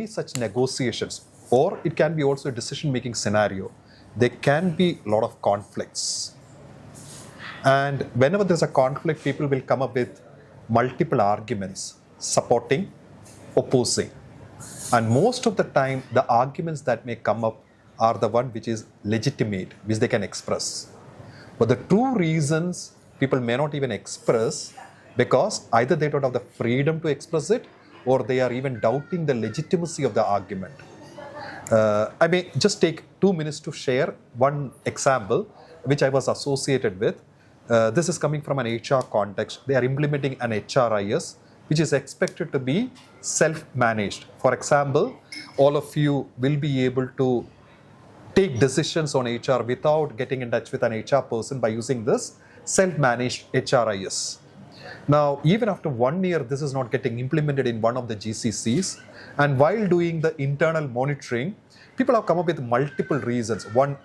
any such negotiations, or it can be also a decision-making scenario, there can be a lot of conflicts. And whenever there's a conflict, people will come up with multiple arguments, supporting, opposing. And most of the time, the arguments that may come up are the one which is legitimate, which they can express. But the true reasons people may not even express, because either they don't have the freedom to express it, or they are even doubting the legitimacy of the argument. I may just take 2 minutes to share one example which I was associated with. This is coming from an HR context. They are implementing an HRIS which is expected to be self-managed. For example, all of you will be able to take decisions on HR without getting in touch with an HR person by using this self-managed HRIS. Now, even after 1 year, this is not getting implemented in one of the GCCs. And while doing the internal monitoring, people have come up with multiple reasons. One,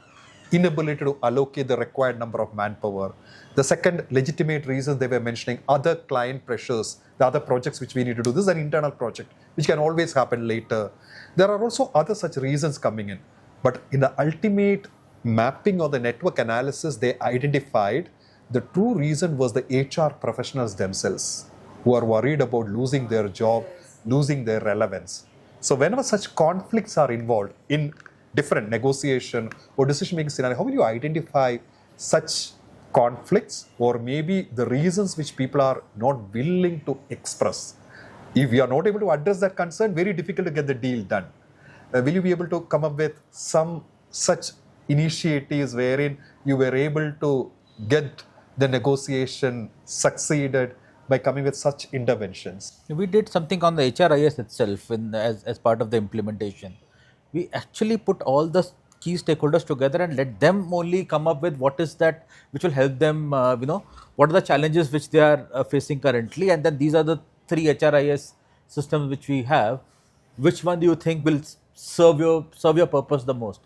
inability to allocate the required number of manpower. The second legitimate reason they were mentioning, other client pressures, the other projects which we need to do. This is an internal project, which can always happen later. There are also other such reasons coming in. But in the ultimate mapping or the network analysis, they identified the true reason was the HR professionals themselves, who are worried about losing their job, losing their relevance. So whenever such conflicts are involved in different negotiation or decision-making scenario, how will you identify such conflicts, or maybe the reasons which people are not willing to express? If we are not able to address that concern, very difficult to get the deal done. Will you be able to come up with some such initiatives wherein you were able to get the negotiation succeeded by coming with such interventions? We did something on the HRIS itself as part of the implementation. We actually put all the key stakeholders together and let them only come up with what is that which will help them, what are the challenges which they are facing currently, and then these are the 3 HRIS systems which we have. Which one do you think will serve your purpose the most?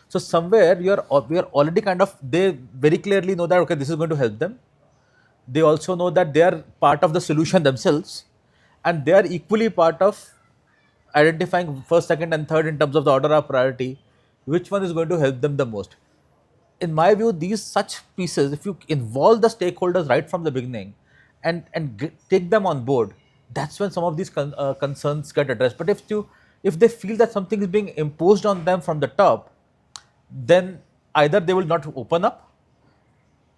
So somewhere we are already they very clearly know that, okay, this is going to help them. They also know that they are part of the solution themselves, and they are equally part of identifying first, second and third in terms of the order of priority, which one is going to help them the most. In my view, these such pieces, if you involve the stakeholders right from the beginning and take them on board, that's when some of these concerns get addressed. But if they feel that something is being imposed on them from the top, then either they will not open up,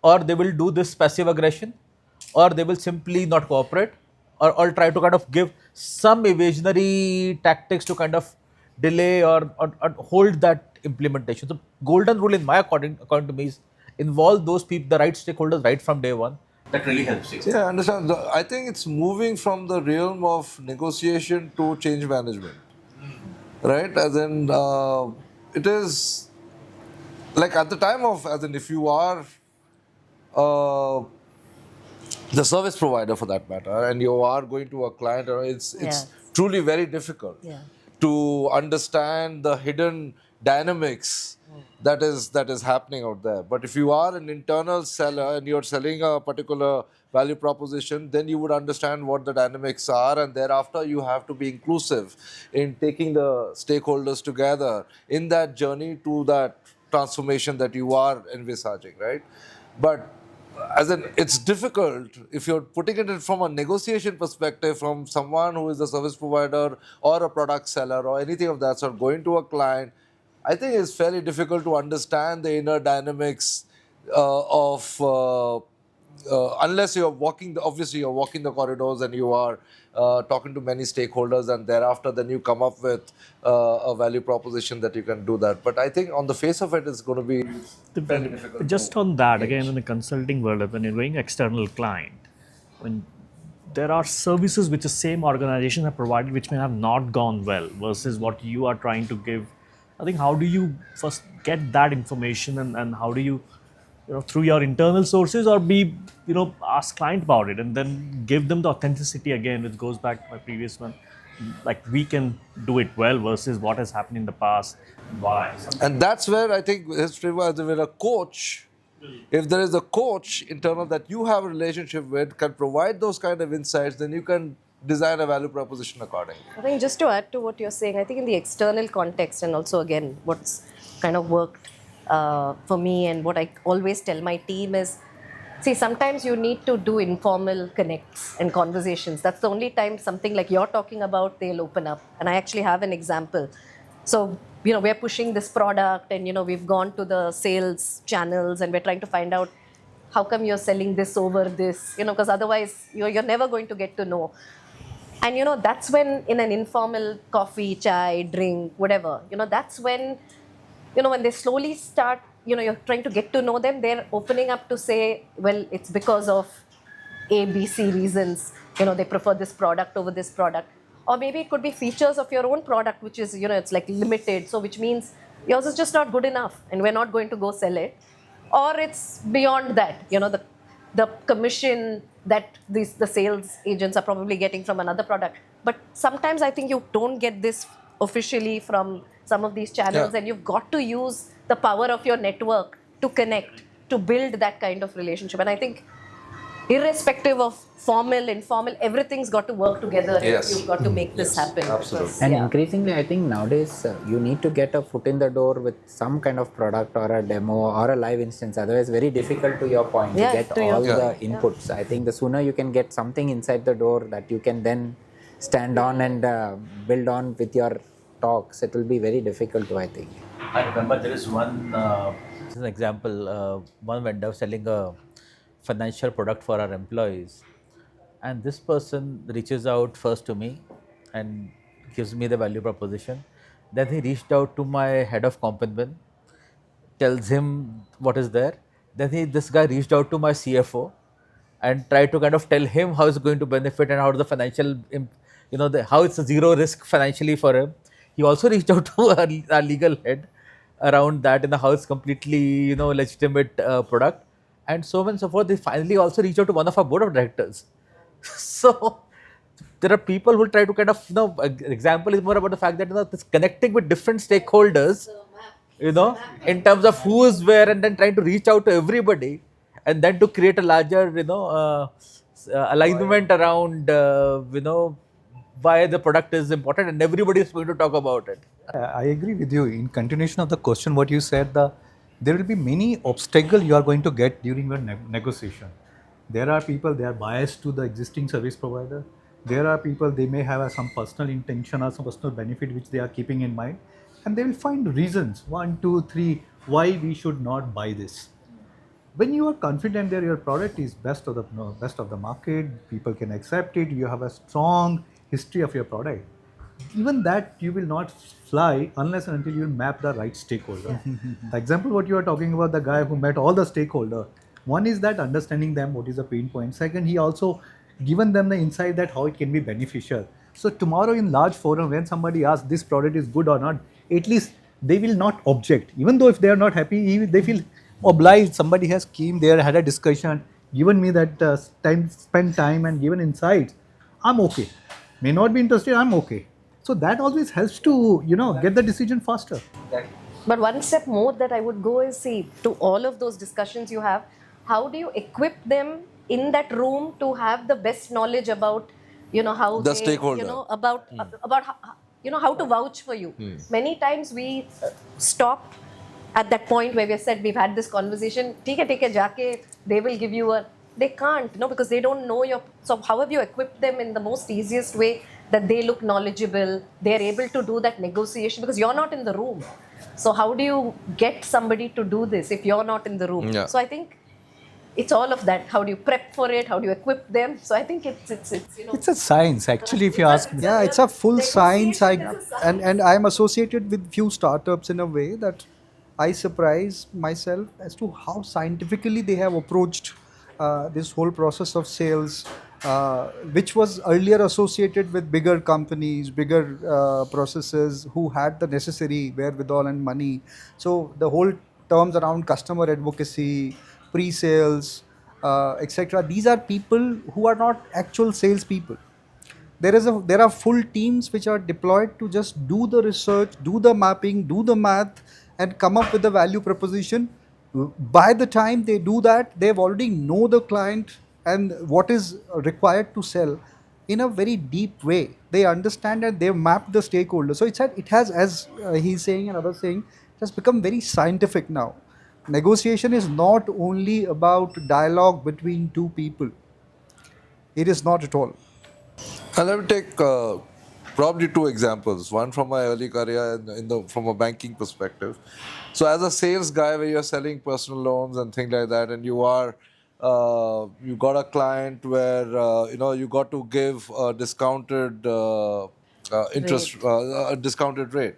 or they will do this passive aggression, or they will simply not cooperate, or try to give some evasionary tactics to delay or hold that implementation. The golden rule, in my according to me, is involve those people, the right stakeholders, right from day one. That really helps you. Yeah, I understand. I think it's moving from the realm of negotiation to change management, right? As in, it is like at the time of, as in, if you are the service provider for that matter, and you are going to a client, it's truly very difficult to understand the hidden dynamics that is happening out there. But if you are an internal seller and you're selling a particular value proposition, then you would understand what the dynamics are, and thereafter you have to be inclusive in taking the stakeholders together in that journey to that transformation that you are envisaging, right? But as in, it's difficult if you're putting it from a negotiation perspective from someone who is a service provider or a product seller or anything of that sort, going to a client. I think it's fairly difficult to understand the inner dynamics unless you're walking the corridors and you are talking to many stakeholders, and thereafter then you come up with a value proposition that you can do that. But I think on the face of it, it's going to be fairly difficult. Just on that, again, in the consulting world, when you're going external client, when there are services which the same organization have provided which may have not gone well versus what you are trying to give, I think how do you first get that information, and how do you, through your internal sources, or ask client about it and then give them the authenticity again, which goes back to my previous one, like we can do it well versus what has happened in the past, why. And that's where I think history was, with a coach, if there is a coach internal that you have a relationship with, can provide those kind of insights, then you can design a value proposition accordingly. I think just to add to what you're saying, I think in the external context and also again what's kind of worked for me and what I always tell my team is, see, sometimes you need to do informal connects and conversations. That's the only time something like you're talking about, they'll open up. And I actually have an example. So, we're pushing this product and, we've gone to the sales channels and we're trying to find out how come you're selling this over this, because otherwise you're never going to get to know. And that's when in an informal coffee, chai, drink, whatever, that's when, when they slowly start, you're trying to get to know them, they're opening up to say, well, it's because of A, B, C reasons, they prefer this product over this product. Or maybe it could be features of your own product, which is, it's like limited. So which means yours is just not good enough and we're not going to go sell it. Or it's beyond that, the commission that the sales agents are probably getting from another product. But sometimes I think you don't get this officially from some of these channels, and you've got to use the power of your network to connect, to build that kind of relationship. And I think irrespective of formal, informal, everything's got to work together. Yes. You've got to make this happen. Absolutely. Because, And increasingly, I think nowadays you need to get a foot in the door with some kind of product or a demo or a live instance. Otherwise, very difficult to your point Yeah, to get to your all point. the inputs. I think the sooner you can get something inside the door that you can then stand on and build on with your talks, it will be very difficult to, I think. I remember there is one, this is an example, one vendor selling a financial product for our employees. And this person reaches out first to me and gives me the value proposition. Then he reached out to my head of comp and ben, tells him what is there. Then this guy reached out to my CFO and tried to kind of tell him how it's going to benefit and how the financial, how it's a zero risk financially for him. He also reached out to our legal head around that and how it's completely, legitimate product, and so on and so forth. They finally also reached out to one of our board of directors. So there are people who try to kind of, example is more about the fact that, this connecting with different stakeholders, in terms of who is where, and then trying to reach out to everybody, and then to create a larger, alignment around, why the product is important, and everybody is going to talk about it. I agree with you. In continuation of the question, what you said, there will be many obstacles you are going to get during your negotiation. There are people, they are biased to the existing service provider. There are people, they may have some personal intention or some personal benefit which they are keeping in mind. And they will find reasons, 1, 2, 3, why we should not buy this. When you are confident that your product is best of the market, people can accept it, you have a strong history of your product, even that you will not fly unless and until you map the right stakeholder. The example what you are talking about, the guy who met all the stakeholder, one is that understanding them, what is the pain point. Second, he also given them the insight that how it can be beneficial. So tomorrow in large forum, when somebody asks this product is good or not, at least they will not object. Even though if they are not happy, they feel obliged. Somebody has came there, had a discussion, given me that spent time and given insights. I'm okay. May not be interested, I'm okay. So that always helps to, get the decision faster. But one step more that I would go is, see, to all of those discussions you have, how do you equip them in that room to have the best knowledge about, how The stakeholder. about how to vouch for you. Many times we stop at that point where we said we've had this conversation, take it, jaake, they will give you they can't, because they don't know so how have you equipped them in the most easiest way that they look knowledgeable, they're able to do that negotiation, because you're not in the room. So how do you get somebody to do this if you're not in the room? Yeah. So I think it's all of that. How do you prep for it? How do you equip them? So I think it's It's a science, actually, if you ask me. Yeah, it's a full science. Negotiation is a science. And I'm associated with few startups in a way that I surprise myself as to how scientifically they have approached this whole process of sales, which was earlier associated with bigger companies, bigger processes who had the necessary wherewithal and money. So the whole terms around customer advocacy, pre-sales, etc. These are people who are not actual salespeople. There are full teams which are deployed to just do the research, do the mapping, do the math, and come up with the value proposition. By the time they do that, they've already know the client and what is required to sell. in a very deep way. They understand and they've mapped the stakeholders. So it has, as he's saying and others saying, it has become very scientific now. Negotiation is not only about dialogue between two people. It is not at all. And let me take probably two examples. One from my early career from a banking perspective. So as a sales guy, where you're selling personal loans and things like that, and you got a client where you got to give a discounted interest, a discounted rate.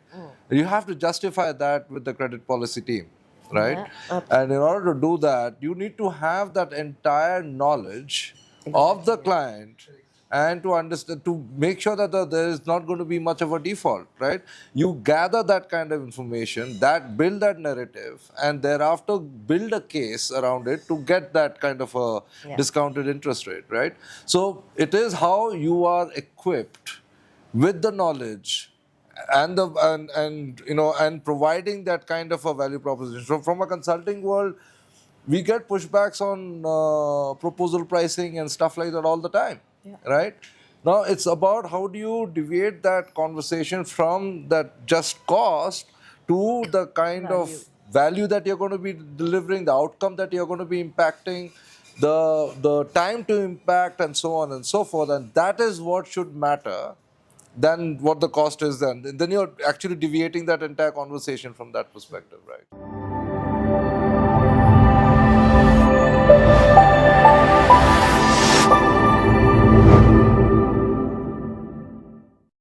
You have to justify that with the credit policy team, right? Yeah, And in order to do that, you need to have that entire knowledge of the client and to understand, to make sure that there is not going to be much of a default, right? You gather that kind of information, build that narrative, and thereafter build a case around it to get that kind of a discounted interest rate, right? So it is how you are equipped with the knowledge and and providing that kind of a value proposition. So from a consulting world, we get pushbacks on proposal pricing and stuff like that all the time, right? Now it's about how do you deviate that conversation from that just cost to the kind of value that you're going to be delivering, the outcome that you're going to be impacting, the time to impact, and so on and so forth. And that is what should matter than what the cost is then. Then you're actually deviating that entire conversation from that perspective, right?